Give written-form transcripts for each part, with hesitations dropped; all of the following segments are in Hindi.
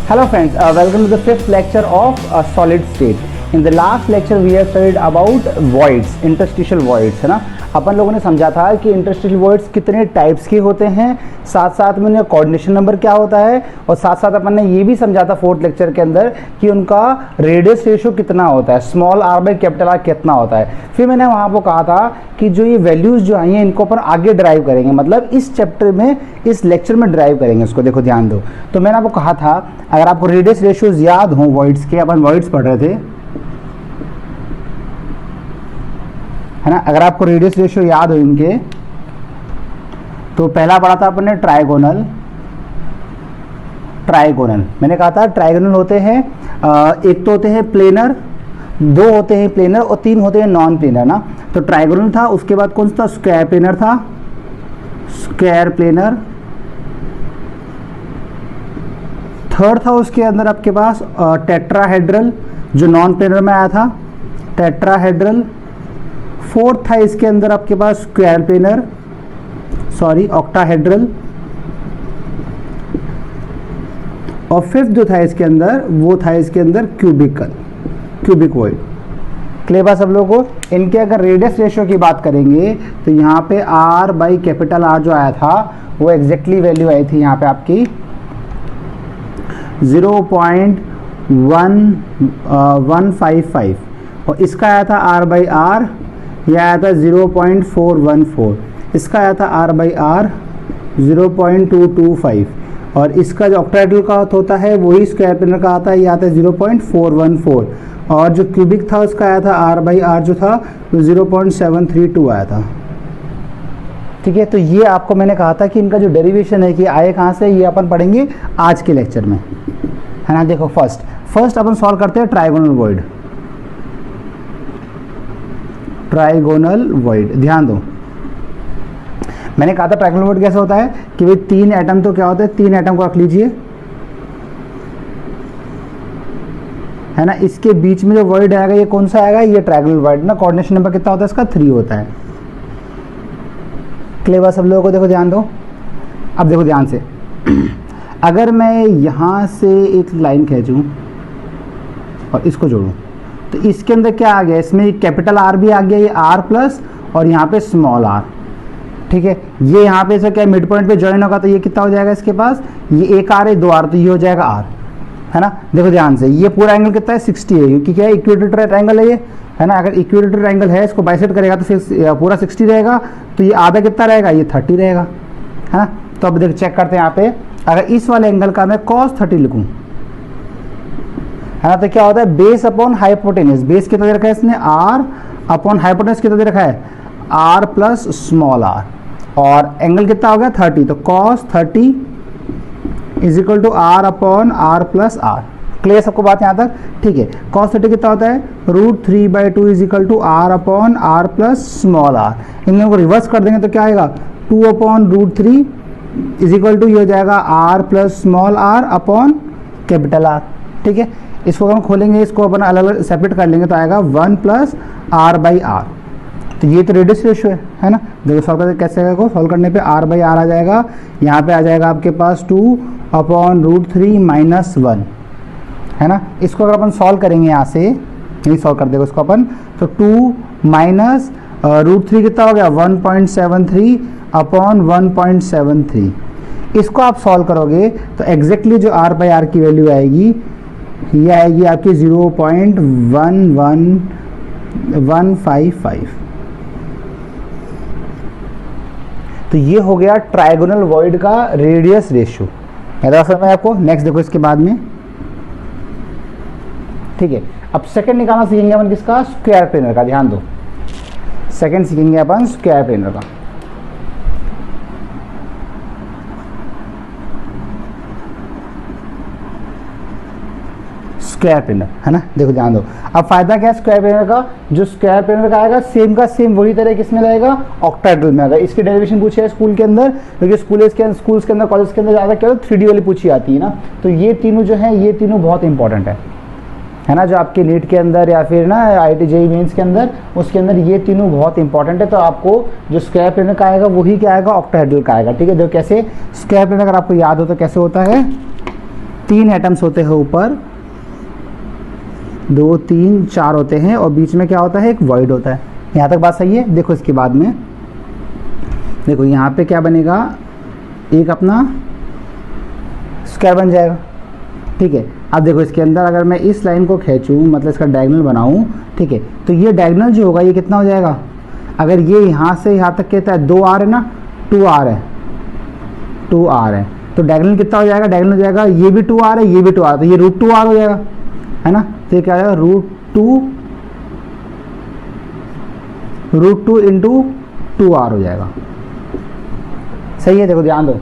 Hello friends, welcome to the fifth lecture of solid state. In the last lecture we have studied about voids, interstitial voids, है ना। अपन लोगों ने समझा था कि इंटरस्टिशियल वॉइड्स कितने टाइप्स के होते हैं, साथ साथ में उनका कोऑर्डिनेशन नंबर क्या होता है, और साथ साथ अपन ने ये भी समझा था फोर्थ लेक्चर के अंदर कि उनका रेडियस रेशियो कितना होता है, small R by capital R कितना होता है। फिर मैंने वहाँ पर कहा था कि जो ये वैल्यूज़ जो आई हैं इनको अपन आगे ड्राइव करेंगे, मतलब इस चैप्टर में, इस लेक्चर में ड्राइव करेंगे इसको। देखो ध्यान दो, तो मैंने आपको कहा था अगर आपको रेडियस रेशियोज याद हो वॉइड्स के, अपन वॉइड्स पढ़ रहे थे, है ना। अगर आपको रेडियस रेशियो याद हो इनके, तो पहला पढ़ा था अपन ने ट्राइगोनल। मैंने कहा था ट्राइगोनल होते हैं, एक तो होते हैं प्लेनर, दो होते हैं प्लेनर और तीन होते हैं नॉन प्लेनर ना। तो ट्राइगोनल था, उसके बाद कौन सा था, स्क्वायर प्लेनर था, स्क्वायर प्लेनर। थर्ड था उसके अंदर आपके पास टेट्राहेड्रल, जो नॉन प्लेनर में आया था, टेट्राहेड्रल। फोर्थ था इसके अंदर आपके पास स्क्वायर प्लेनर, सॉरी ऑक्टाहेड्रल। और फिफ्थ जो था इसके अंदर वो था इसके अंदर क्यूबिक वॉइड। क्लियर बात सब लोगों को। इनके अगर रेडियस रेशियो की बात करेंगे तो यहाँ पे आर बाई कैपिटल आर जो आया था वो एग्जैक्टली वैल्यू आई थी यहाँ पे आपकी 0.1155, और इसका आया था आर बाई आर, यह आया था 0.414, इसका आया था आर बाई आर 0.225, और इसका जो ऑक्टाहेड्रल का होता है वही स्क्वायर प्लेनर का आता है, ये आता है 0.414, और जो क्यूबिक था उसका आया था आर बाई आर जो था वो 0.732 आया था। ठीक है, तो ये आपको मैंने कहा था कि इनका जो डेरिवेशन है कि आए कहाँ से, ये अपन पढ़ेंगे आज के लेक्चर में, है ना। देखो फर्स्ट अपन सॉल्व करते हैं ट्राइगोनल वॉइड। ध्यान दो, मैंने कहा था ट्राइगोनल वॉइड कैसे होता है कि भाई तीन एटम, तो क्या होता है, तीन एटम को रख लीजिए, है ना। इसके बीच में जो वॉइड आएगा ये कौन सा आएगा, ये ट्राइगोनल वॉइड ना। कोऑर्डिनेशन नंबर कितना होता है इसका, 3 होता है। क्लियर सब लोगों को। देखो ध्यान दो, अब देखो ध्यान से अगर मैं यहाँ से एक लाइन खींचूं और इसको जोड़ूं तो इसके अंदर क्या आ गया, इसमें कैपिटल आर भी आ गया, ये आर प्लस और यहाँ पे स्मॉल आर। ठीक है, ये यहाँ पे से क्या मिड पॉइंट पे ज्वाइन होगा तो ये कितना हो जाएगा इसके पास, ये एक आर है, दो आर, तो ये हो जाएगा आर, है ना। देखो ध्यान से, ये पूरा एंगल कितना है, 60 है, क्योंकि क्या है इक्विलेटरल ट्रायंगल है ये, है ना। अगर इक्विलेटरल ट्रायंगल है, इसको बाइसेक्ट करेगा तो फिर पूरा 60 रहेगा, तो ये आधा कितना रहेगा, ये 30 रहेगा, है ना। तो अब देखो चेक करते हैं यहाँ पे, अगर इस वाले एंगल का मैं cos 30 लिखूं, है ना, तो क्या होता है, बेस अपॉन हाइपोटेनस, बेस कितना दे रखा है इसने, आर अपॉन हाइपोटेनस कितना दे रखा है, आर प्लस स्मॉल आर, और एंगल कितना हो गया 30, तो cos 30 is equal to R upon R plus R. Clear सबको बात यहाँ तक, ठीक है। cos 30 कितना होता है, √3/2 is equal to R upon R plus small R. इन दोनों को रिवर्स कर देंगे तो क्या आएगा, 2 अपॉन √3 इज इक्वल टू ये हो जाएगा R plus small R upon capital R. ठीक है, इसको हम खोलेंगे, इसको अपन अलग अलग सेपरेट कर लेंगे तो आएगा 1 प्लस आर बाई आर। तो ये तो रेडियस रेशियो है ना। देखो सॉल्व करते कैसे आएगा, को सॉल्व करने पे आर बाई आर आ जाएगा, यहाँ पे आ जाएगा आपके पास 2 अपॉन √3 माइनस 1, है ना। इसको अगर अपन सॉल्व करेंगे यहाँ से, यही सॉल्व कर देगा इसको अपन, तो 2 माइनस √3 कितना हो गया, 1.73 अपॉन 1.73। इसको आप सॉल्व करोगे तो एग्जैक्टली जो आर बाई आर की वैल्यू आएगी ये आएगी आपकी 0.11155। तो ये हो गया ट्राइगोनल वॉइड का रेडियस रेशियो। समझ में आपको। नेक्स्ट देखो इसके बाद में, ठीक है। अब सेकंड निकालना सीखेंगे अपन किसका, स्क्वायर प्लेनर का। ध्यान दो, सेकंड सीखेंगे अपन स्क्वायर प्लेनर का। स्क्वायर प्लेनर, है ना। देखो ध्यान दो, अब फायदा क्या है स्क्वायर प्लेनर का, जो स्क्वायर प्लेनर का आएगा सेम का सेम वही तरह किसमें रहेगा, ऑक्टाहेड्रल में आएगा। इसकी डेरिवेशन पूछी है स्कूल के अंदर, क्योंकि स्कूल्स के अंदर कॉलेज के अंदर ज़्यादा क्या 3D वाली पूछी आती है ना। तो ये तीनों जो है, ये तीनों बहुत इंपॉर्टेंट है ना। जो आपके नीट के अंदर या फिर ना IIT JEE मेंस के अंदर, उसके अंदर ये तीनों बहुत इंपॉर्टेंट है। तो आपको जो स्क्वायर प्लेनर का आएगा वही क्या आएगा, ऑक्टाहेड्रल का आएगा। ठीक है, जो कैसे स्क्वायर प्लेनर अगर आपको याद हो तो कैसे होता है, 3 एटम्स होते हैं ऊपर, 2 3 4 होते हैं और बीच में क्या होता है, एक वॉइड होता है। यहाँ तक बात सही है। देखो इसके बाद में देखो यहाँ पे क्या बनेगा, एक अपना स्क्वायर बन जाएगा, ठीक है। अब देखो इसके अंदर अगर मैं इस लाइन को खींचूँ, मतलब इसका डायगोनल बनाऊँ, ठीक है, तो ये डायगोनल जो होगा ये कितना हो जाएगा, अगर ये यहाँ से यहाँ तक कहता है 2r है ना, 2r है, 2r है, तो डायगोनल कितना हो जाएगा, डायगोनल हो जाएगा ये भी 2r है, ये भी 2r, तो ये √2r हो जाएगा, है ना। तो ये क्या हो जाएगा, √2 इंटू 2r हो जाएगा। सही है। देखो ध्यान दो,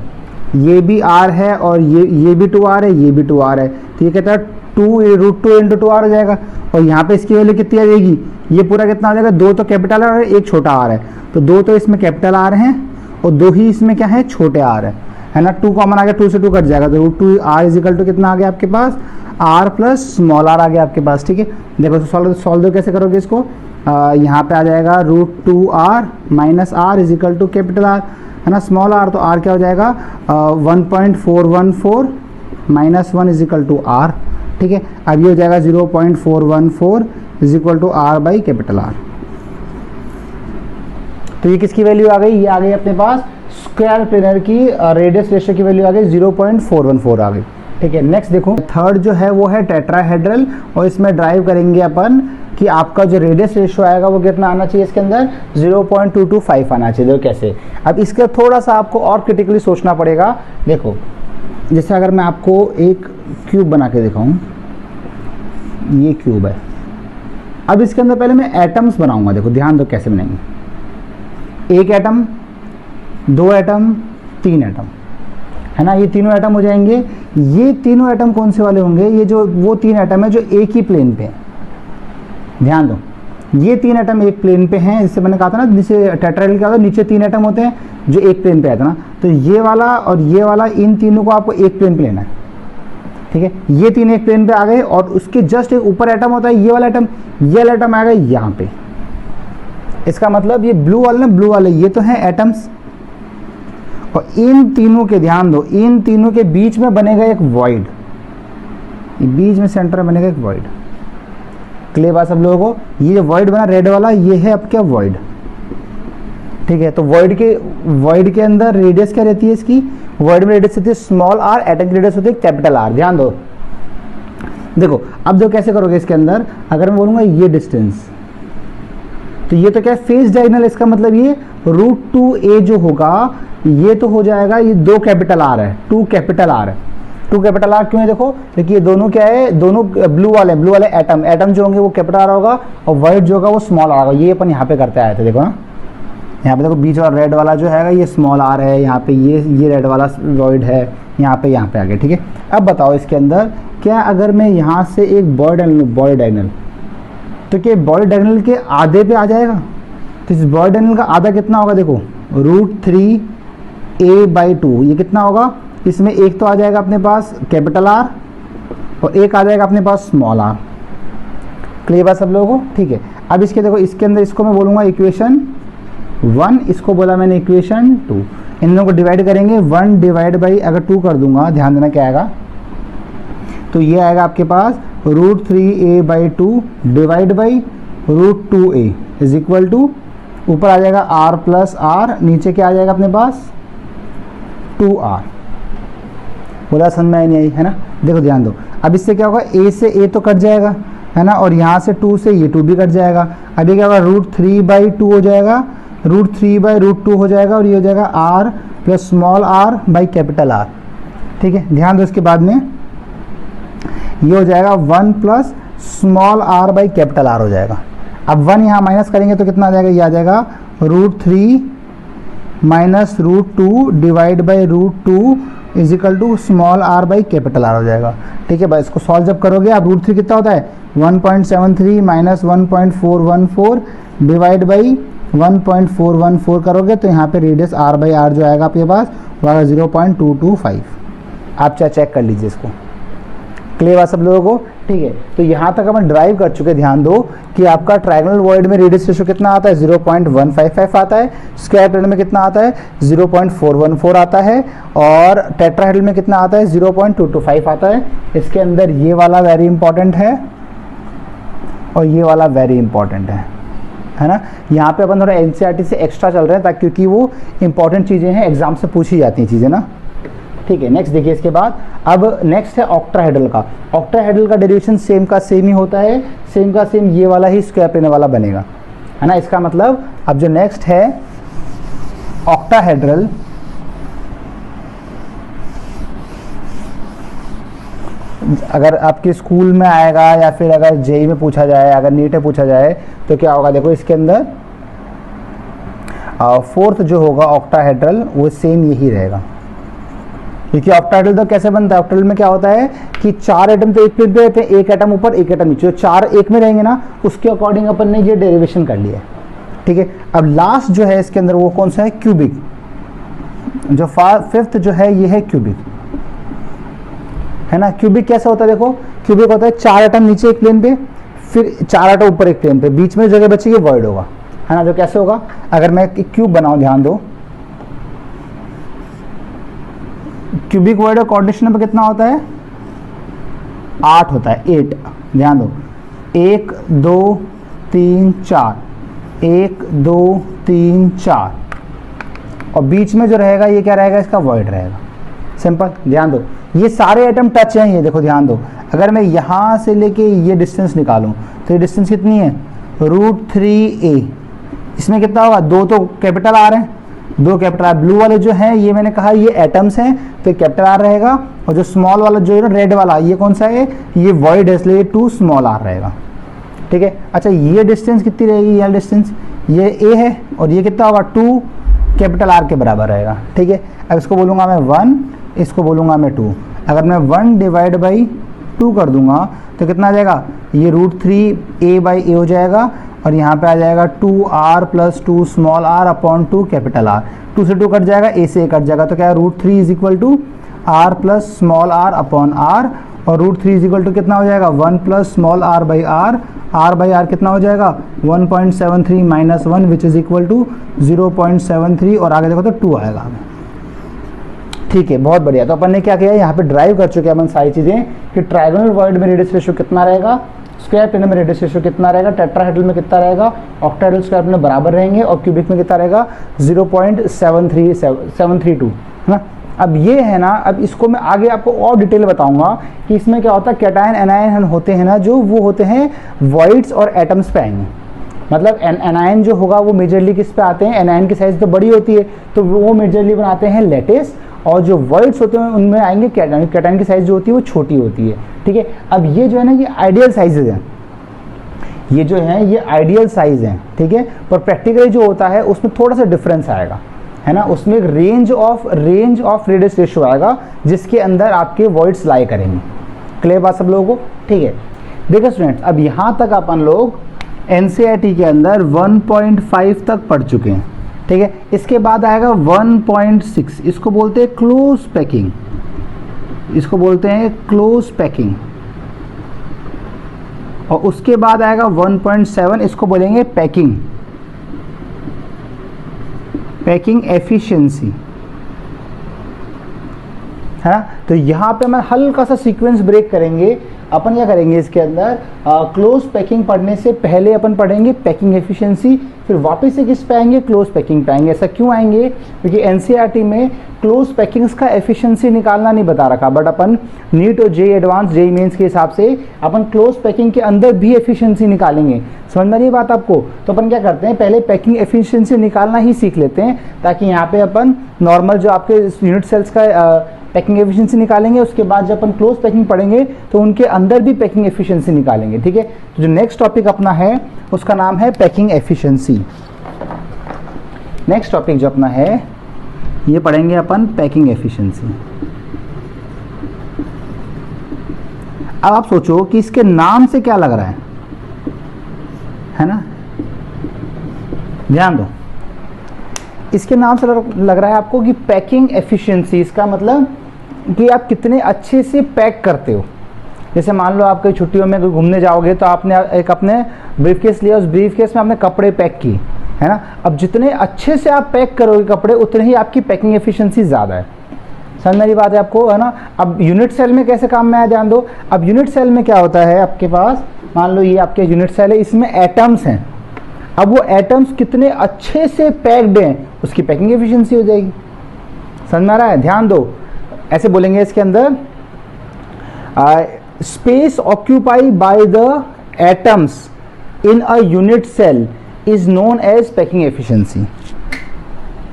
ये भी r है और ये भी 2r है, ये भी 2r है, तो ये कहता है √2 इंटू 2r हो जाएगा। और यहाँ पे इसकी वैल्यू कितनी आ जाएगी, ये पूरा कितना आ जाएगा, 2 तो कैपिटल r है, एक छोटा r है, तो 2 तो इसमें कैपिटल r हैं और 2 ही इसमें क्या है, छोटे r है ना। 2 कॉमन आ गया, 2 से 2 कट जाएगा, तो √2r इजिकल टू कितना आ गया आपके पास, r प्लस स्मॉल r आ गया आपके पास, ठीक है। देखो सॉल्व कैसे करोगे इसको, यहाँ पे आ जाएगा √2r minus r is equal to capital R, है ना, स्मॉल r, तो r क्या हो जाएगा 1.414 माइनस 1 इजिकल टू r, ठीक है। अब ये हो जाएगा 0.414 is equal to r by capital R। तो ये किसकी वैल्यू आ गई, ये आ गई अपने पास स्क्वायर प्लेनर की रेडियस रेशियो की वैल्यू आ गई 0.414 आ गई, ठीक है। नेक्स्ट देखो, थर्ड जो है वो है टेट्राहेड्रल, और इसमें ड्राइव करेंगे अपन कि आपका जो रेडियस रेशियो आएगा वो कितना आना चाहिए, इसके अंदर 0.225 आना चाहिए। देखो कैसे, अब इसका थोड़ा सा आपको और क्रिटिकली सोचना पड़ेगा। देखो जैसे अगर मैं आपको एक क्यूब बना के दिखाऊं, ये क्यूब है, अब इसके अंदर पहले मैं एटम्स बनाऊंगा। देखो ध्यान दो कैसे बनेंगे, 1 एटम, 2 एटम, 3 एटम, है ना, ये तीनों एटम हो जाएंगे। ये तीनों एटम कौन से वाले होंगे, ये जो वो 3 एटम है जो एक ही प्लेन पे है। ध्यान दो, ये 3 एटम एक प्लेन पे हैं, जिससे मैंने कहा था ना, नीचे टेट्राहेड्रल क्या होता है, नीचे 3 एटम होते हैं जो एक प्लेन पे आते हैं ना, तो ये वाला और ये वाला, इन तीनों को आपको एक प्लेन पे लेना है, ठीक है। ये 3 एक प्लेन पे आ गए और उसके जस्ट एक ऊपर एटम होता है, ये वाला एटम, ये वाला एटम आ गया यहाँ पे। इसका मतलब ये ब्लू वाले ना, ब्लू वाले ये तो हैं एटम्स, और इन तीनों के, ध्यान दो, इन तीनों के बीच में बनेगा एक वॉइड, बीच में सेंटर में बनेगा एक वॉइड। क्लियर बात सब लोगों को, ये वॉइड बना रेड वाला, ये है अब क्या वॉइड, ठीक है। तो वॉइड के अंदर रेडियस क्या रहती है इसकी, वॉइड में रेडियस रहती है स्मॉल r, एटम की रेडियस होती है कैपिटल R। ध्यान दो, देखो अब देखो कैसे करोगे इसके अंदर, अगर मैं बोलूंगा ये डिस्टेंस, तो ये तो क्या है फेस डायगोनल, इसका मतलब ये √2a जो होगा ये तो हो जाएगा, ये 2 कैपिटल R है, 2 कैपिटल R है। 2 कैपिटल R क्यों है, देखो देखिए दोनों क्या है, दोनों ब्लू वाले एटम जो होंगे वो कैपिटल R होगा और वाइट जो होगा वो स्मॉल r होगा। ये अपन यहाँ पे करते आए थे, देखो ना, यहाँ पे देखो बीच वाला रेड वाला जो है ये स्मॉल r है, यहाँ पे ये रेड वाला वॉइड है, यहाँ पे आ गया, ठीक है। अब बताओ इसके अंदर क्या, अगर मैं यहाँ से एक बॉडी डायगोनल, तो क्या बॉडी डायगोनल के आधे पे आ जाएगा, तो इस बॉडी डायगोनल का आधा कितना होगा, देखो √3a/2, ये कितना होगा, इसमें एक तो आ जाएगा अपने पास कैपिटल R और एक आ जाएगा अपने पास स्मॉल r। क्लियर बात सब लोगों को, ठीक है। अब इसके देखो, इसके अंदर इसको मैं बोलूँगा इक्वेशन 1, इसको बोला मैंने इक्वेशन 2, इन दोनों को डिवाइड करेंगे, 1 डिवाइड बाई अगर 2 कर दूंगा, ध्यान देना क्या आएगा, तो ये आएगा आपके पास √3a/2 divide by √2a is equal to, ऊपर आ जाएगा r प्लस r, नीचे क्या आ जाएगा अपने पास 2r। बोला समझ में नहीं आई, है ना। देखो ध्यान दो, अब इससे क्या होगा, a से a तो कट जाएगा, है ना, और यहाँ से 2 से ये 2 भी कट जाएगा। अब ये क्या होगा, √3/2 हो जाएगा, √3/√2 हो जाएगा, और ये हो जाएगा r plus small r by capital R, ठीक है। ध्यान दो, इसके बाद में ये हो जाएगा 1 plus small r by capital R हो जाएगा। अब 1 यहाँ माइनस करेंगे तो कितना आ जाएगा, ये आ जाएगा √3 minus √2 divide by √2 is equal to small r by capital R हो जाएगा, ठीक है भाई। इसको सॉल्व जब करोगे आप, √3 कितना होता है 1.73 माइनस 1.414 डिवाइड बाई 1.414 करोगे तो यहाँ पे रेडियस r बाई r जो आएगा आपके पास वो आएगा 0.225। आप चाहे चेक कर लीजिए इसको। क्लियर बात सब लोगों को? ठीक है, तो यहाँ तक अपन ड्राइव कर चुके। ध्यान दो कि आपका ट्रायंगल वॉइड में रेडियस रेशियो कितना आता है, 0.155 आता है। स्क्वायर पेरेंट में कितना आता है, 0.414 आता है। और टेट्राहेड्रल में कितना आता है, 0.225 आता है। इसके अंदर ये वाला वेरी इंपॉर्टेंट है और ये वाला वेरी इंपॉर्टेंट है ना। यहाँ पे अपन थोड़ा एनसीईआरटी से एक्स्ट्रा चल रहे हैं ताकि, क्योंकि वो इंपॉर्टेंट चीज़ें हैं, एग्जाम से पूछी जाती हैं चीज़ें ना। ठीक है, नेक्स्ट देखिए इसके बाद। अब नेक्स्ट है ऑक्टाहेड्रल का। ऑक्टाहेड्रल का डेरिवेशन सेम का सेम ही होता है, सेम का सेम ये वाला ही स्क्वायर प्लेन वाला बनेगा, है ना। इसका मतलब अब जो नेक्स्ट है ऑक्टाहेड्रल, अगर आपके स्कूल में आएगा या फिर अगर जेई में पूछा जाए, अगर नीट में पूछा जाए तो क्या होगा, देखो इसके अंदर फोर्थ जो होगा ऑक्टाहेड्रल वो सेम यही रहेगा। क्योंकि ऑक्टाहेड्रल तो कैसे बनता है, ऑक्टाहेड्रल में क्या होता है कि 4 एटम तो एक प्लेन पे रहते हैं, एक एटम ऊपर एक एटम नीचे, 4 एक में रहेंगे ना, उसके अकॉर्डिंग अपन ने ये डेरिवेशन कर लिया है। ठीक है, अब लास्ट जो है इसके अंदर वो कौन सा है, क्यूबिक। जो फिफ्थ जो है ये है क्यूबिक, है ना। क्यूबिक कैसा होता है, देखो क्यूबिक होता है 4 एटम नीचे एक प्लेन पे, फिर 4 एटम ऊपर एक प्लेन पे, बीच में जगह बचेगी वॉइड होगा, है ना। जो कैसे होगा, अगर मैं एक क्यूब बनाऊं, ध्यान दो क्यूबिक वॉइड का कोऑर्डिनेशन नंबर कितना होता है, 8 होता है, 8। ध्यान दो 1 2 3 4, 1 2 3 4, और बीच में जो रहेगा ये क्या रहेगा, इसका वॉइड रहेगा, सिंपल। ध्यान दो ये सारे एटम टच हैं, ये देखो ध्यान दो। अगर मैं यहाँ से लेके ये डिस्टेंस निकालूं तो ये डिस्टेंस कितनी है, √3a। इसमें कितना होगा, 2 तो कैपिटल आर है, 2 कैपिटल आर। ब्लू वाले जो है ये मैंने कहा ये एटम्स हैं तो कैपिटल आर रहेगा, और जो स्मॉल वाला जो है ना रेड वाला, ये कौन सा है, ये वॉइड है, इसलिए 2 स्मॉल आर रहेगा। ठीक है, अच्छा ये डिस्टेंस कितनी रहेगी, ये डिस्टेंस ये a है, और ये कितना होगा 2 कैपिटल आर के बराबर रहेगा। ठीक है, अब इसको बोलूँगा मैं 1, इसको बोलूँगा मैं 2। अगर मैं 1 डिवाइड बाई 2 कर दूंगा तो कितना आ जाएगा, ये √3a/a हो जाएगा, और यहाँ पे आ जाएगा 2r + 2 small r upon 2 capital R। 2 से 2 कट जाएगा, a से a कट जाएगा, तो क्या है √3 = r + small r upon r, और √3 कितना हो जाएगा, 1 + स्मॉल r/r, r/r कितना हो जाएगा 1.73 - 1 विच इज इक्वल टू 0.73, और आगे देखो तो 2 आएगा। ठीक है, बहुत बढ़िया। तो अपन ने क्या किया, यहाँ पे ड्राइव कर चुके हैं अपन सारी चीज़ें कि ट्रायंगुलर वॉइड में रेडियस रेशियो कितना रहेगा, स्क्वायर प्लेन में रेडियस रेशियो कितना रहेगा, टेट्राहेड्रल में कितना रहेगा, ऑक्टाहेड्रल स्क्वायर प्लेन में बराबर रहेंगे, और क्यूबिक में कितना रहेगा 0.732, है ना। अब ये है ना, अब इसको मैं आगे आपको और डिटेल बताऊंगा कि इसमें क्या होता है, कैटायन एनायन होते हैं ना, जो वो होते हैं वॉइड्स और एटम्स पे आएंगे। मतलब एनायन जो होगा वो मेजरली किस पे आते हैं, एनायन की साइज तो बड़ी होती है तो वो मेजरली बनाते हैं लैटिस, और जो वॉइड्स होते हैं उनमें आएंगे कैटायन। कैटायन की साइज जो होती है वो छोटी होती है। ठीक है, अब ये जो है ना ये आइडियल साइजेज हैं, ये जो है ये आइडियल साइज हैं। ठीक है, पर प्रैक्टिकली जो होता है उसमें थोड़ा सा डिफरेंस आएगा, है ना। उसमें एक रेंज ऑफ रेडियस रेशियो आएगा जिसके अंदर आपके वॉइड्स लाई करेंगे। क्लियर बात सब लोगों को? ठीक है, देखो स्टूडेंट्स, अब यहाँ तक अपन लोग एनसीईआरटी के अंदर 1.5 तक पढ़ चुके हैं। ठीक है, इसके बाद आएगा 1.6, इसको बोलते हैं क्लोज पैकिंग, इसको बोलते हैं क्लोज पैकिंग, और उसके बाद आएगा 1.7, इसको बोलेंगे पैकिंग, पैकिंग एफिशिएंसी, है ना। तो यहाँ पे हम हल्का सा सीक्वेंस ब्रेक करेंगे। अपन क्या करेंगे इसके अंदर, क्लोज पैकिंग पढ़ने से पहले अपन पढ़ेंगे पैकिंग एफिशिएंसी, फिर वापस से किस पे आएंगे, क्लोज पैकिंग पे आएंगे। ऐसा क्यों आएंगे, क्योंकि एनसीईआरटी में क्लोज पैकिंग्स का एफिशिएंसी निकालना नहीं बता रखा, बट अपन नीट और जेईई एडवांस, जेईई मेंस के हिसाब से अपन क्लोज पैकिंग के अंदर भी एफिशिएंसी निकालेंगे। समझ में आ रही है बात आपको? तो अपन क्या करते हैं, पहले पैकिंग एफिशिएंसी निकालना ही सीख लेते हैं, ताकि यहाँ पे अपन नॉर्मल जो आपके यूनिट सेल्स का पैकिंग एफिशिएंसी निकालेंगे, उसके बाद जब अपन क्लोज पैकिंग पढ़ेंगे तो उनके अंदर भी पैकिंग एफिशिएंसी निकालेंगे। ठीक है, तो जो नेक्स्ट टॉपिक अपना है उसका नाम है पैकिंग एफिशिएंसी। नेक्स्ट टॉपिक जो अपना है ये पढ़ेंगे अपन पैकिंग एफिशिएंसी। अब आप सोचो कि इसके नाम से क्या लग रहा है ना, ध्यान दो, इसके नाम से लग रहा है आपको कि पैकिंग एफिशिएंसी, इसका मतलब कि आप कितने अच्छे से पैक करते हो, जैसे मान लो आप कहीं छुट्टियों में घूमने जाओगे तो आपने एक अपने ब्रीफकेस लिया, उस ब्रीफकेस में आपने कपड़े पैक किए, है ना। अब जितने अच्छे से आप पैक करोगे कपड़े, उतने ही आपकी पैकिंग एफिशिएंसी ज़्यादा है। समझ मेरी बात है आपको, है ना। अब यूनिट सेल में कैसे काम में आया, ध्यान दो। अब यूनिट सेल में क्या होता है, आपके पास मान लो ये आपके यूनिट सेल है, इसमें एटम्स हैं। अब वो एटम्स कितने अच्छे से पैक्ड हैं, उसकी पैकिंग एफिशिएंसी हो जाएगी। समझ में आ रहा है, ध्यान दो। ऐसे बोलेंगे इसके अंदर, space occupy by the atoms in a unit cell is known as packing efficiency.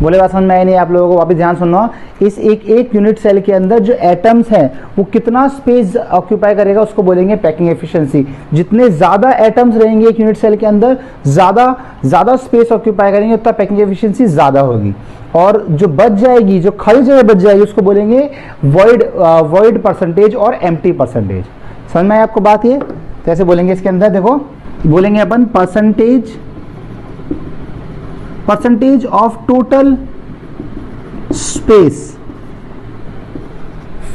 बोले बात समझ में आई नहीं आप लोगों को, वापस ध्यान सुनना। इस एक यूनिट सेल के अंदर जो एटम्स हैं वो कितना स्पेस ऑक्यूपाई करेगा, उसको बोलेंगे पैकिंग एफिशिएंसी। जितने ज़्यादा एटम्स रहेंगे एक यूनिट सेल के अंदर, ज़्यादा स्पेस ऑक्यूपाई करेंगे, उतना पैकिंग एफिशिएंसी ज़्यादा होगी। और जो बच जाएगी, जो खाली जगह बच जाएगी, उसको बोलेंगे वॉइड परसेंटेज और एम्प्टी परसेंटेज। समझ में आई आपको बात ये? तो ऐसे बोलेंगे इसके अंदर, देखो बोलेंगे अपन percentage of total space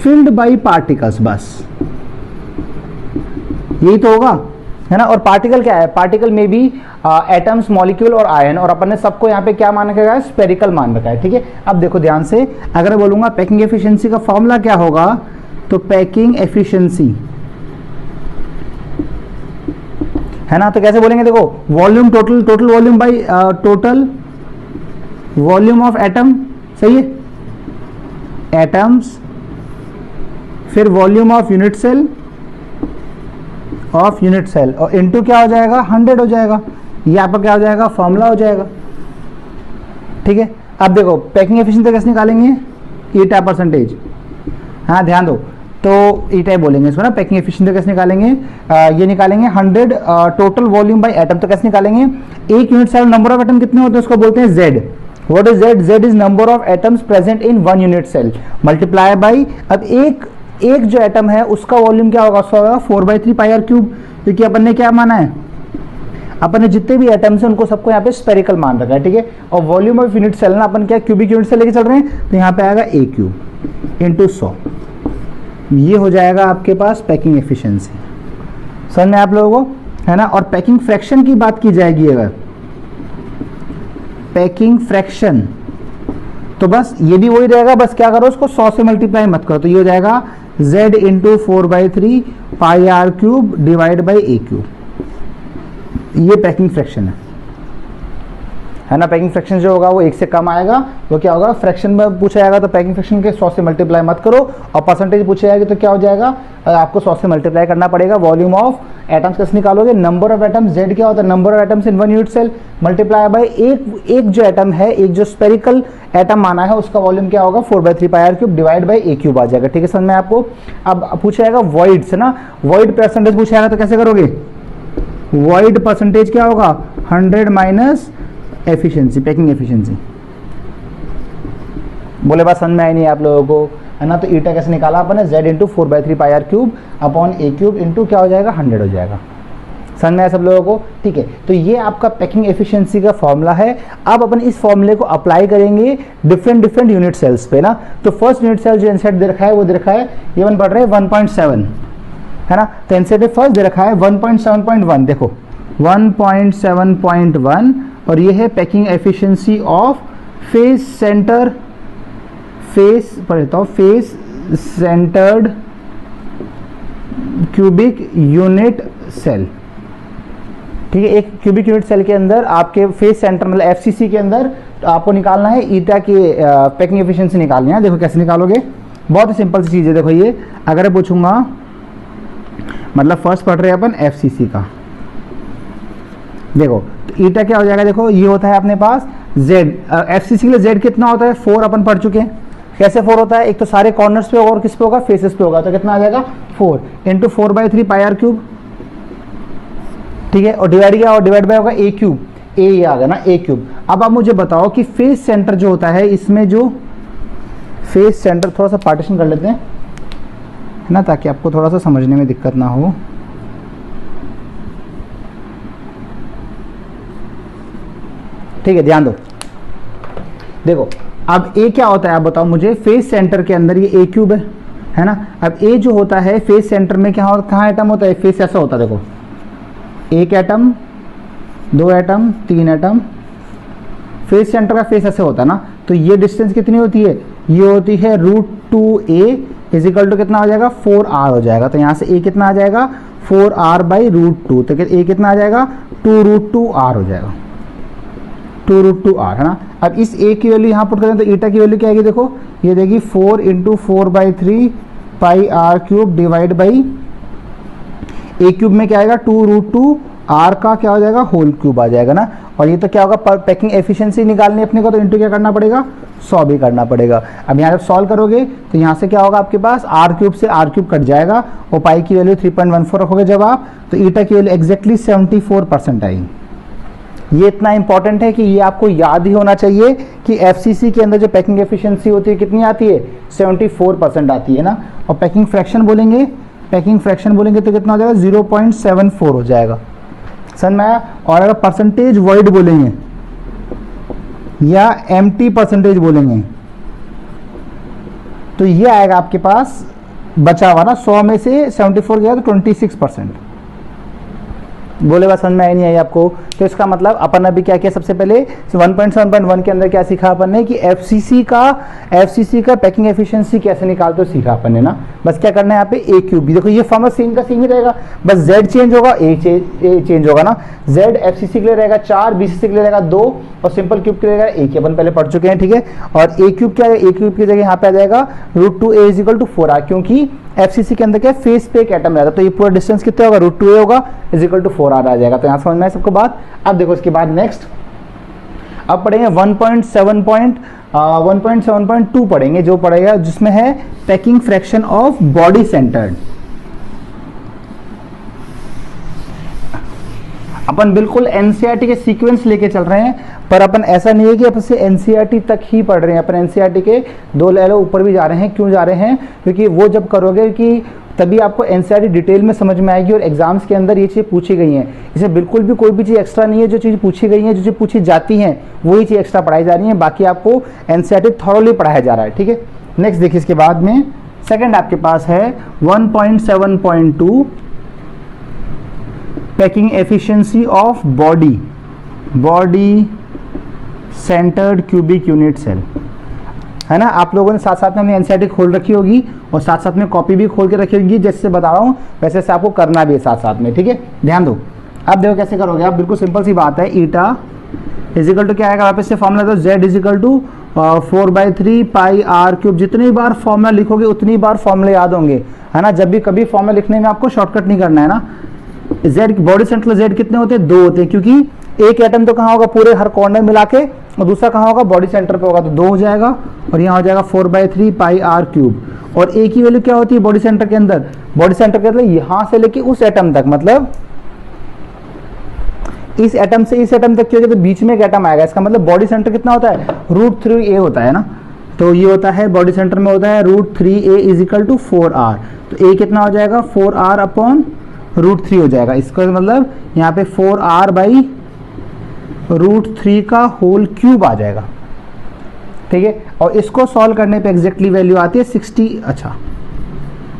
filled by particles, बस यही तो होगा, है ना। और पार्टिकल क्या है, पार्टिकल में भी एटम्स, मॉलिक्यूल और आयन, और अपन ने सबको यहाँ पे क्या मान रखा है, स्फेरिकल मान रखा है, ठीक है। अब देखो ध्यान से, अगर मैं बोलूंगा पैकिंग एफिशिएंसी का फॉर्मूला क्या होगा, तो पैकिंग एफिशिएंसी, है ना। तो कैसे बोलेंगे, देखो volume, total volume by total volume of atom, सही है, एटम्स, फिर वॉल्यूम ऑफ यूनिट सेल और इनटू क्या हो जाएगा, 100 हो जाएगा। ये आपका क्या हो जाएगा, फॉर्मूला हो जाएगा, ठीक है। अब देखो पैकिंग एफिशिएंसी कैसे निकालेंगे, ईटा परसेंटेज, हाँ ध्यान दो। तो ईटा ही बोलेंगे इसको ना। पैकिंग एफिशिएंसी कैसे निकालेंगे, ये निकालेंगे 100 टोटल वॉल्यूम बाय एटम। तो कैसे निकालेंगे, एक unit cell number of atom कितने होते हैं उसको बोलते हैं Z। What is Z? Z is number of atoms present in one unit cell multiply by, अब एक जो एटम है उसका वॉल्यूम क्या होगा, उसका होगा 4/3 पाई आर क्यूब, क्योंकि अपन ने क्या माना है, अपन ने जितने भी एटम्स हैं उनको सबको यहाँ पे स्फेरिकल मान रखा है, ठीक है। और वॉल्यूम ऑफ यूनिट सेल ना, अपन क्या क्यूबिक यूनिट सेल लेके चल रहे हैं, तो यहाँ पे आएगा A क्यूब इंटू 100। ये हो जाएगा आपके पास पैकिंग एफिशिएंसी। समझ में आप लोगों को, है ना। और पैकिंग फ्रैक्शन की बात की जाएगी, अगर पैकिंग फ्रैक्शन, तो बस ये भी वही रहेगा, बस क्या करो उसको 100 से मल्टीप्लाई मत करो, तो ये हो जाएगा Z into 4/3 pi R cube divide by A cube. ये पैकिंग फ्रैक्शन है ना। पैकिंग फ्रैक्शन जो होगा वो 1 से कम आएगा, वो क्या होगा, फ्रैक्शन में पूछा जाएगा तो पैकिंग फ्रैक्शन के 100 से मल्टीप्लाई मत करो, और परसेंटेज पूछा जाएगी तो क्या हो जाएगा, आपको 100 से मल्टीप्लाई करना पड़ेगा। वॉल्यूम ऑफ एटम्स कैसे निकालोगे, नंबर ऑफ एटम्स, Z क्या होता है, number of atoms in one unit cell multiply by एक जो एटम है, एक जो स्फेरिकल एटम माना है उसका वॉल्यूम क्या होगा, 4/3 pi R cube divide by A cube आ जाएगा, ठीक है। समझ में आपको। अब पूछा जाएगा वॉइड से ना, वॉइड परसेंटेज पूछा जाएगा तो कैसे करोगे, वॉइड परसेंटेज क्या होगा, 100 माइनस एफिशिएंसी, पैकिंग एफिशिएंसी। बोले बात समझ में आई नहीं आप लोगों को, है ना। तो ईटा कैसे निकाला अपन ने, Z into 4/3 pi R cube upon A cube into क्या हो जाएगा, 100 हो जाएगा। समझ में आया सब लोगों को, ठीक है। तो ये आपका पैकिंग एफिशिएंसी का फॉर्मूला है। अब अपन इस फॉर्मूले को अप्लाई करेंगे डिफरेंट यूनिट सेल्स पे ना। तो फर्स्ट यूनिट सेल जो इनसेट दे रखा है वो दे रखा है, ये अपन पढ़ रहे हैं 1.7, है ना। तो इनसेट फर्स्ट दे रखा है 1.7.1, देखो 1.7.1, और ये है packing efficiency of face centred cubic unit cell, ठीक है। एक क्यूबिक यूनिट सेल के अंदर आपके फेस सेंटर मतलब FCC के अंदर आपको निकालना है ईटा की पैकिंग एफिशिएंसी निकालनी है। देखो कैसे निकालोगे, बहुत ही सिंपल सी चीज़ है। देखो ये अगर मैं पूछूंगा, मतलब फर्स्ट पढ़ रहे हैं अपन FCC का, देखो तो ईटा क्या हो जाएगा, देखो ये होता है अपने पास Z, FCC के लिए Z कितना होता है, 4 अपन पढ़ चुके हैं। कैसे 4 होता है, एक तो सारे कॉर्नर्स पे होगा और किस पे होगा, फेसेस पे होगा, तो कितना आ जाएगा 4 इंटू 4/3 पाई आर क्यूब, ठीक है। और डिवाइड बाय होगा A क्यूब, ये आ गया ना A क्यूब। अब आप मुझे बताओ कि फेस सेंटर जो होता है, इसमें जो फेस सेंटर, थोड़ा सा पार्टीशन कर लेते हैं, है ना, ताकि आपको थोड़ा सा समझने में दिक्कत ना हो। ठीक है, ध्यान दो। देखो अब A क्या होता है, आप बताओ मुझे, फेस सेंटर के अंदर ये A क्यूब है, है ना। अब ए जो होता है फेस सेंटर में कहाँ एटम होता है, फेस ऐसा होता है, देखो एक एटम, दो एटम, तीन एटम, फेस सेंटर का फेस ऐसे होता है ना। तो ये डिस्टेंस कितनी होती है, ये होती है √2a इज इक्वल टू कितना हो जाएगा 4r हो जाएगा। तो यहाँ से a कितना आ जाएगा 4r/√2, तो ए कितना आ जाएगा 2√2r हो जाएगा, 2√2r है ना। अब इस a की वैल्यू यहाँ पुट करें तो ईटा की वैल्यू क्या आएगी, देखो ये देगी 4 × 4/3 πr³ divide by a cube में क्या आएगा 2√2r का क्या हो जाएगा होल क्यूब आ जाएगा ना। और ये तो क्या होगा, पैकिंग एफिशिएंसी निकालनी अपने को, तो इंटू क्या करना पड़ेगा 100 भी करना पड़ेगा। अब यहाँ जब सॉल्व करोगे तो यहाँ से क्या होगा आपके पास r³ से r³ कट जाएगा और पाई की वैल्यू 3.14 रखोगे जब आप, तो ईटा की वैल्यू एग्जैक्टली 74% आएगी। ये इतना इंपॉर्टेंट है कि ये आपको याद ही होना चाहिए कि एफसीसी के अंदर जो पैकिंग एफिशिएंसी होती है कितनी आती है 74% आती है ना। और पैकिंग फ्रैक्शन बोलेंगे तो कितना हो जाएगा 0.74 हो जाएगा, समझ में आया। और अगर परसेंटेज वॉइड बोलेंगे या एम्प्टी परसेंटेज बोलेंगे तो ये आएगा आपके पास बचा हुआ ना, 100 में से 74 गया तो 26%। बोले बात समझ में आई नहीं आई आपको। तो इसका मतलब अपन अभी क्या किया, सबसे पहले 1.7.1 के अंदर क्या सीखा अपन ने कि एफसीसी का पैकिंग एफिशिएंसी कैसे निकालते हो सीखा अपन ने ना। बस क्या करना है यहाँ पे ए क्यूब, देखो ये फॉर्मूला सेम का सेम ही रहेगा, बस जेड चेंज होगा, ए चेंज होगा ना। जेड एफसीसी के लिए रहेगा 4, बीसीसी के लिए रहेगा 2 और सिंपल क्यूब के लिए रहेगा 1, अपन पहले पढ़ चुके हैं, ठीक है। और ए क्यूब क्या है, ए क्यूब की जगह यहाँ पे आ जाएगा √2a is equal to 4r, क्योंकि एफसीसी के अंदर क्या फेस पे एक एटम रहता है, तो ये पूरा डिस्टेंस कितना होगा √2a होगा इज इक्वल टू 4r आ जाएगा। तो यहाँ समझ में आए सबको बात। अब देखो इसके बाद नेक्स्ट अब पढ़ेंगे 1.7.2 पढ़ेंगे, जो पढ़ेगा जिसमें है packing fraction of body centred. अपन बिल्कुल एनसीईआरटी के सीक्वेंस लेके चल रहे हैं, पर अपन ऐसा नहीं है कि अपन से एनसीईआरटी तक ही पढ़ रहे हैं, अपन एनसीईआरटी के 2 लेवल ऊपर भी जा रहे हैं। क्यों जा रहे हैं, क्योंकि वो जब करोगे कि तभी आपको एनसीईआरटी डिटेल में समझ में आएगी और एग्जाम्स के अंदर ये चीज़ पूछी गई हैं। इसमें बिल्कुल भी कोई भी चीज़ एक्स्ट्रा नहीं है, जो चीज़ पूछी गई है, जो चीज़ पूछी जाती हैं वही चीज़ एक्स्ट्रा पढ़ाई जा रही है, बाकी आपको एनसीईआरटी थॉरली पढ़ाया जा रहा है, ठीक है। नेक्स्ट देखिए इसके बाद में सेकंड आपके पास है 1.7.2 packing efficiency of body centred cubic unit cell, है ना। आप लोगों ने साथ साथ में अपनी एनसीईआरटी खोल रखी होगी और साथ साथ में कॉपी भी खोल के रखी होगी, जैसे बता रहा हूँ वैसे से आपको करना भी है साथ साथ में, ठीक है। ध्यान दो, अब देखो कैसे करोगे आप, बिल्कुल सिंपल सी बात है। ईटा इज इक्वल टू क्या आएगा, वापस से फॉर्मूला तो Z is equal to 4/3 πr³। जितनी बार फॉर्मूला लिखोगे उतनी बार फॉर्मूले याद होंगे, है ना। जब भी कभी फॉर्मूला लिखने में आपको शॉर्टकट नहीं करना है ना। जेड बॉडी सेंटर जेड कितने होते हैं, 2 होते हैं, क्योंकि एक एटम तो कहाँ होगा पूरे हर कॉर्नर मिला के और दूसरा कहाँ होगा बॉडी सेंटर पे होगा, तो 2 हो जाएगा और यहाँ हो जाएगा 4/3 πr³। और ए की वैल्यू क्या होती है बॉडी सेंटर के अंदर, बॉडी सेंटर के अंदर यहाँ से लेके उस एटम तक, मतलब इस एटम से इस एटम तक क्योंकि तो बीच में एक एटम आएगा, इसका मतलब बॉडी सेंटर कितना होता है √3a होता है ना। तो ये होता है बॉडी सेंटर में होता है √3a is equal to 4r। तो a कितना हो जाएगा 4r/√3 हो जाएगा। इसका मतलब यहाँ पे 4r/√3 का होल क्यूब आ जाएगा, ठीक है। और इसको सॉल्व करने पे एग्जैक्टली वैल्यू आती है 60, अच्छा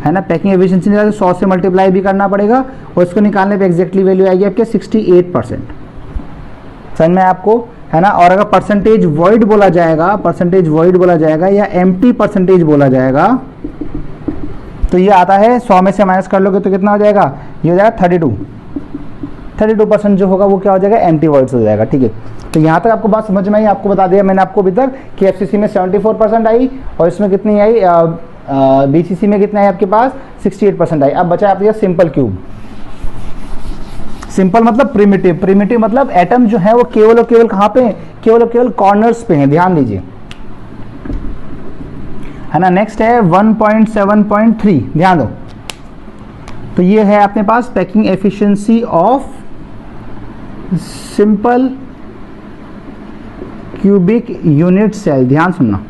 है ना। पैकिंग एफिशिएंसी निकालने 100 से मल्टीप्लाई भी करना पड़ेगा और इसको निकालने पे एग्जैक्टली वैल्यू आएगी आपके 68%, समझ में आपको, है ना। और अगर परसेंटेज वॉइड बोला जाएगा या एम्प्टी परसेंटेज बोला जाएगा तो ये आता है 100 में से माइनस कर लोगे तो कितना हो जाएगा, ये हो जाएगा 32% जो होगा वो क्या हो जाएगा एम्प्टी वॉइड्स हो जाएगा, ठीक है। तो यहाँ तक आपको बात समझ में आई, आपको बता दिया मैंने आपको अभी तक कि एफसीसी में 74% आई और इसमें कितनी आई, बीसीसी में कितना है आपके पास 68% आई। अब बचा आपके सिंपल क्यूब। सिंपल मतलब प्रिमिटिव मतलब एटम जो है वो केवल और केवल कहाँ पे, केवल और केवल कॉर्नर्स पे हैं, ध्यान दीजिए, है ना। नेक्स्ट है 1.7.3, ध्यान दो। तो ये है अपने पास packing efficiency of simple cubic unit cell, ध्यान सुनना,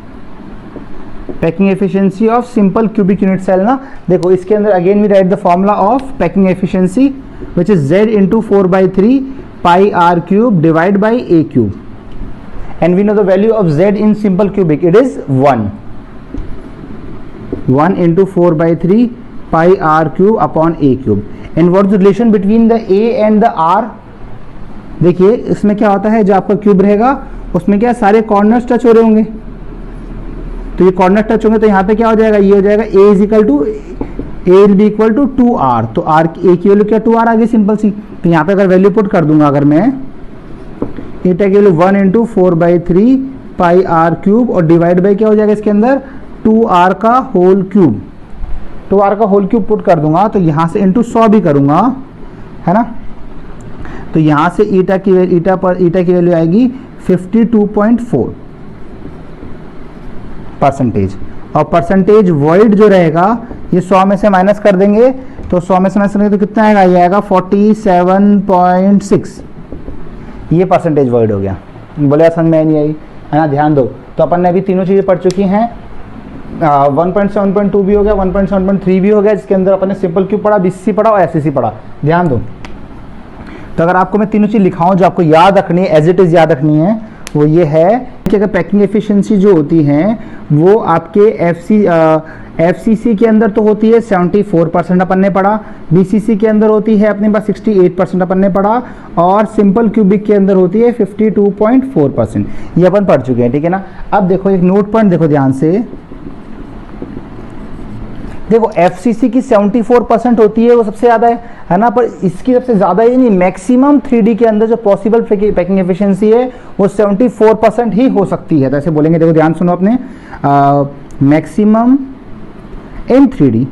packing efficiency of simple cubic unit cell ना। देखो इसके अंदर again we write the formula of packing efficiency which is z into 4/3 πr³ divided by a³, and we know the value of z in simple cubic, it is 1, 1 into 4/3 pi R cube upon A cube. And what is the relation between the A and the R? देखिए इसमें क्या होता है, जो आपका क्यूब रहेगा उसमें क्या सारे कॉर्नर्स टच हो रहे होंगे, तो ये कॉर्नर टच होंगे, तो यहाँ पे क्या हो जाएगा, ये हो जाएगा a is equal to A will be equal to 2r। तो r a की वैल्यू क्या 2r आ गई सिंपल सी। तो यहाँ पे अगर वैल्यू पुट कर दूंगा, अगर मैं एटा की value 1 into 4/3 pi R cube और डिवाइड बाई क्या हो जाएगा इसके अंदर 2r का होल क्यूब, 2r का होल क्यूब पुट कर दूंगा, तो यहाँ से इंटू 100 भी करूंगा, है ना। तो यहाँ से ईटा की वैल्यू आएगी 52.4 परसेंटेज। और परसेंटेज वॉइड जो रहेगा ये 100 में से माइनस कर देंगे, तो 100 में से माइनस करेंगे तो कितना आएगा, ये आएगा 47.6। ये परसेंटेज वॉइड हो गया। बोले समझ में नहीं आई, है ना। ध्यान दो, तो अपन ने अभी तीनों चीज़ें पढ़ चुकी हैं। 1.7.2 भी हो गया, 1.7.3 भी हो गया, जिसके अंदर अपन ने सिंपल क्यूब पढ़ा, बीसीसी पढ़ा और एफसीसी पढ़ा। ध्यान दो, तो अगर आपको मैं तीनों चीज़ लिखाऊं जो आपको याद रखनी है, एज इट इज़ याद रखनी है, वो ये है कि अगर पैकिंग एफिशिएंसी जो होती है वो आपके एफसीसी के अंदर तो होती है 74% अपन ने पढ़ा, बीसीसी के अंदर होती है अपने पास 68% अपन ने पढ़ा, और सिंपल क्यूबिक के अंदर होती है 52.4%। ये अपन पढ़ चुके हैं, ठीक है ना। अब देखो एक नोट पॉइंट देखो ध्यान से, देखो एफसीसी की 74% होती है, वो सबसे ज़्यादा है ना, पर इसकी सबसे ज़्यादा ये नहीं, मैक्सिमम 3D के अंदर जो पॉसिबल पैकिंग एफिशिएंसी है वो 74% ही हो सकती है। तो ऐसे बोलेंगे, देखो ध्यान सुनो अपने, मैक्सिमम इन 3D,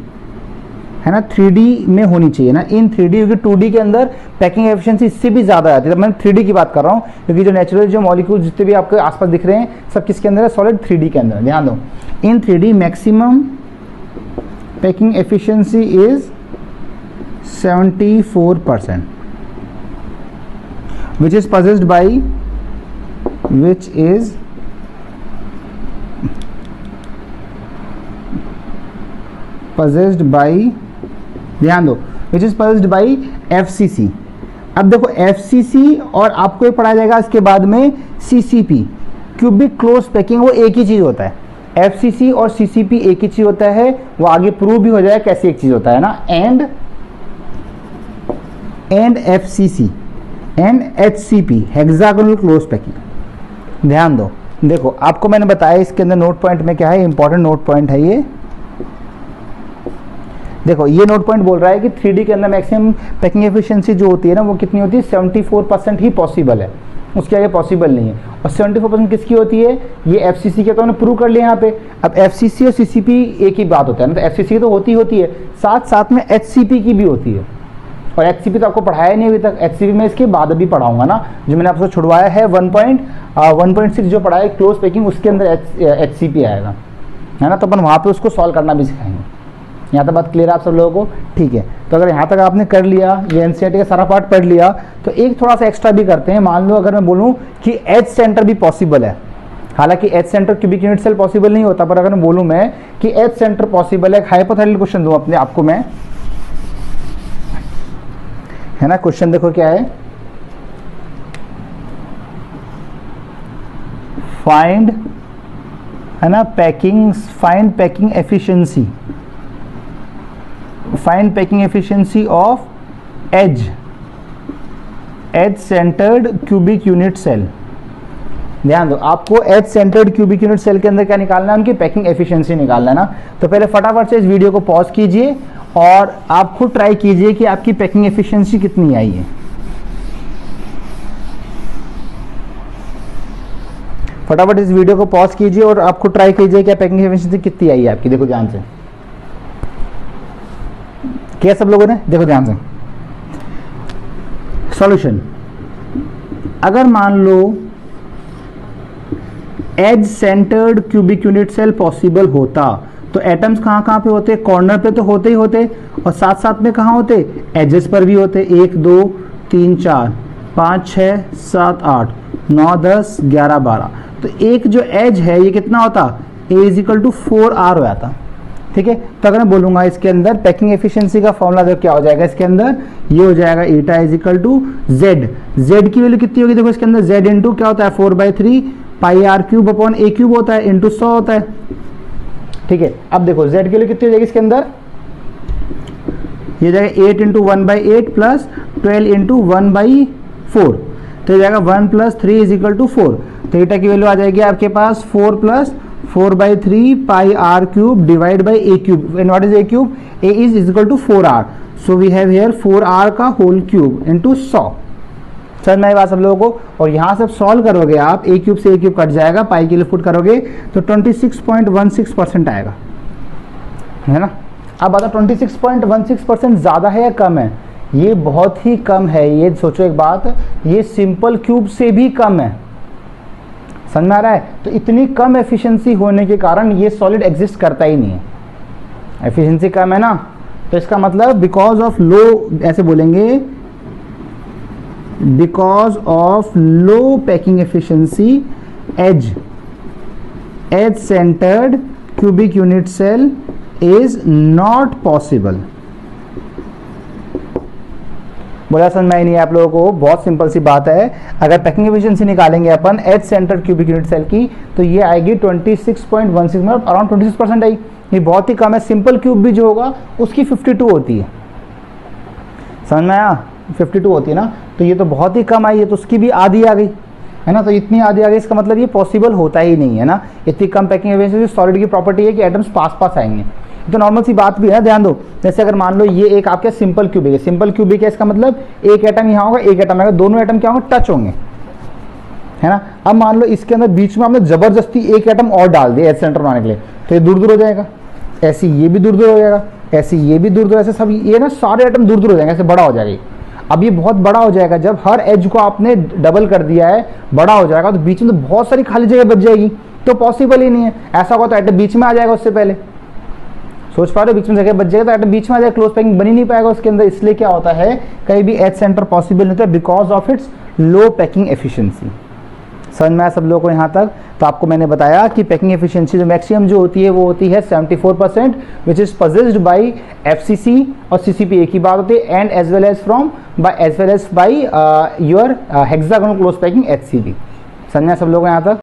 है ना, 3D में होनी चाहिए ना, इन 3D, क्योंकि 2D के अंदर पैकिंग एफिशिएंसी इससे भी ज़्यादा आती है। मैं 3D की बात कर रहा हूँ, क्योंकि जो नेचुरल जो मॉलिक्यूल जितने भी आपके आसपास दिख रहे हैं सब किसके अंदर है, सॉलिड 3D के अंदर। ध्यान दो, इन 3D maximum packing efficiency is 74%, which is possessed by ध्यान दो, which is possessed by FCC। अब देखो FCC और आपको ये पढ़ाया जाएगा इसके बाद में CCP, क्यूबिक क्लोज पैकिंग, वो एक ही चीज होता है। FCC और CCP एक ही चीज होता है, वो आगे प्रूव भी हो जाएगा कैसे एक चीज होता है ना। And FCC and HCP hexagonal close packing. ध्यान दो, देखो आपको मैंने बताया इसके अंदर नोट पॉइंट में क्या है, इंपॉर्टेंट नोट पॉइंट है ये। देखो ये नोट पॉइंट बोल रहा है कि 3D के अंदर मैक्सिमम पैकिंग एफिशिएंसी जो होती है ना वो कितनी होती है, 74% ही पॉसिबल है, उसके आगे पॉसिबल नहीं है। और 74% किसकी होती है, ये FCC के, तो हमने प्रूव कर लिया यहाँ पे। अब FCC और CCP एक ही बात होता है ना, तो FCC तो होती है, साथ साथ में HCP की भी होती है। और HCP तो आपको पढ़ाया नहीं अभी तक, HCP में इसके बाद अभी पढ़ाऊंगा ना, जो मैंने आपको छुड़वाया है 1.6 जो पढ़ाया क्लोज पैकिंग, उसके अंदर HCP आएगा, है ना। तो अपन वहाँ पे उसको सॉल्व करना भी सिखाएंगे। यहाँ तक बात क्लियर है आप सब लोगों को, ठीक है। तो अगर यहाँ तक आपने कर लिया, ये NCERT का सारा पार्ट पढ़ लिया, तो एक थोड़ा सा एक्स्ट्रा भी करते हैं। मान लो अगर मैं बोलूँ कि एच सेंटर भी पॉसिबल है, हालांकि edge centre cubic unit cell possible नहीं होता, पर अगर मैं बोलूँ मैं कि एच सेंटर पॉसिबल है, हाइपोथेटिकल क्वेश्चन दूँ अपने आपको मैं, है ना। क्वेश्चन देखो क्या है, फाइंड, है ना, find packing efficiency, find packing efficiency of edge centred cubic unit cell. ध्यान दो, आपको edge centred cubic unit cell के अंदर क्या निकालना है, उनकी पैकिंग एफिशिएंसी निकालना है ना। तो पहले फटाफट से इस वीडियो को पॉज कीजिए और आप खुद ट्राई कीजिए कि आपकी पैकिंग एफिशिएंसी कितनी आई है। फटाफट इस वीडियो को पॉज कीजिए और आप खुद ट्राई कीजिए कि पैकिंग एफिशिएंसी कितनी आई है आपकी। देखो ध्यान से, क्या सब लोगों ने, देखो ध्यान से सॉल्यूशन। अगर मान लो edge centred cubic unit cell possible होता तो एटम्स कहाँ पे होते, कॉर्नर पे तो होते ही होते, और साथ साथ में कहाँ होते, एजेस पर भी होते। 1 2 3 4 5 6 7 8 9 10 11 12। तो एक जो एज है ये कितना होता, A is equal to 4R हो जाता, ठीक है। तो अगर मैं बोलूंगा इसके अंदर पैकिंग एफिशिएंसी का फॉर्मूला देखो क्या हो जाएगा, इसके अंदर ये हो जाएगा eta is equal to Z की वैल्यू कितनी होगी, देखो इसके अंदर Z इंटू क्या होता है 4/3 pi R cube upon A cube होता है, इंटू 100 होता है, ठीक है, अब देखो z की वैल्यू कितनी हो जाएगी इसके अंदर, ये जाएगा 8 इंटू 1/8 प्लस 12 इंटू 1/4, तो ये जाएगा 1 प्लस 3 इज इक्वल टू 4। तो ईटा की वैल्यू आ जाएगी आपके पास 4 plus 4/3 pi R cube divide by A cube. And what is A cube? A is equal to 4r, so we have here 4r का होल क्यूब इंटू 100। समझ में आई बात सब लोगों को? और यहाँ से सॉल्व करोगे आप, ए क्यूब से ए क्यूब कट जाएगा, पाई के लिए फुट करोगे तो 26.16% आएगा, है ना। अब बता 26.16% ज़्यादा है या कम है? ये बहुत ही कम है। ये सोचो एक बात, ये सिंपल क्यूब से भी कम है। समझ में आ रहा है? तो इतनी कम एफिशिएंसी होने के कारण ये सॉलिड एग्जिस्ट करता ही नहीं है। एफिशिएंसी कम है ना, तो इसका मतलब बिकॉज ऑफ लो, ऐसे बोलेंगे, because of low packing efficiency edge centred cubic unit cell is not possible. बोला समझ में नहीं है आप लोगों को? बहुत सिंपल सी बात है। अगर पैकिंग एफिशिएंसी निकालेंगे अपन edge centre cubic unit cell की, तो ये आएगी 26.16, मतलब अराउंड 26% आई। ये बहुत ही कम है। सिंपल क्यूब भी जो होगा उसकी 52 होती है। समझ में आया? 52 होती है ना, तो ये तो बहुत ही कम आई है, तो उसकी भी आधी आ गई, है ना। तो इतनी आधी आ गई, इसका मतलब ये पॉसिबल होता ही नहीं है ना। इतनी कम पैकिंग एफिशिएंसी। सॉलिड की प्रॉपर्टी है कि एटम्स पास पास आएंगे, तो नॉर्मल सी बात भी है, ध्यान दो। जैसे अगर मान लो ये एक आपका सिंपल क्यूबिक है, सिंपल क्यूबिक है, इसका मतलब एक एटम यहाँ होगा, एक एटम आएगा, दोनों एटम क्या होंगे? टच होंगे, है ना। अब मान लो इसके अंदर बीच में हमने जबरदस्ती एक एटम और डाल दिया एज सेंटर बनाने के लिए, तो ये दूर दूर हो जाएगा। ऐसे ये भी दूर दूर हो जाएगा, ऐसे ये भी दूर दूर, ऐसे सब ये ना सारे एटम दूर दूर हो जाएंगे, ऐसे बड़ा हो जाएगा। अब ये बहुत बड़ा हो जाएगा, जब हर एज को आपने डबल कर दिया है, बड़ा हो जाएगा, तो बीच में तो बहुत सारी खाली जगह बच जाएगी, तो पॉसिबल ही नहीं है। ऐसा होगा तो एटम बीच में आ जाएगा उससे पहले। सोच पा रहे हो? बीच में जगह बच जाएगा तो एटम बीच में आ जाएगा, क्लोज पैकिंग बन ही नहीं पाएगा उसके अंदर। इसलिए क्या होता है, कहीं भी एज सेंटर पॉसिबल नहीं होता, because of its low packing efficiency. समझ में आया सब लोगों को यहाँ तक? तो आपको मैंने बताया कि पैकिंग एफिशिएंसी जो मैक्सिमम जो होती है वो होती है 74%, which is possessed by FCC और CCP, एक ही बात होती है, and as well as by your hexagonal close packing HCP। समझ में आया सब लोगों को यहाँ तक?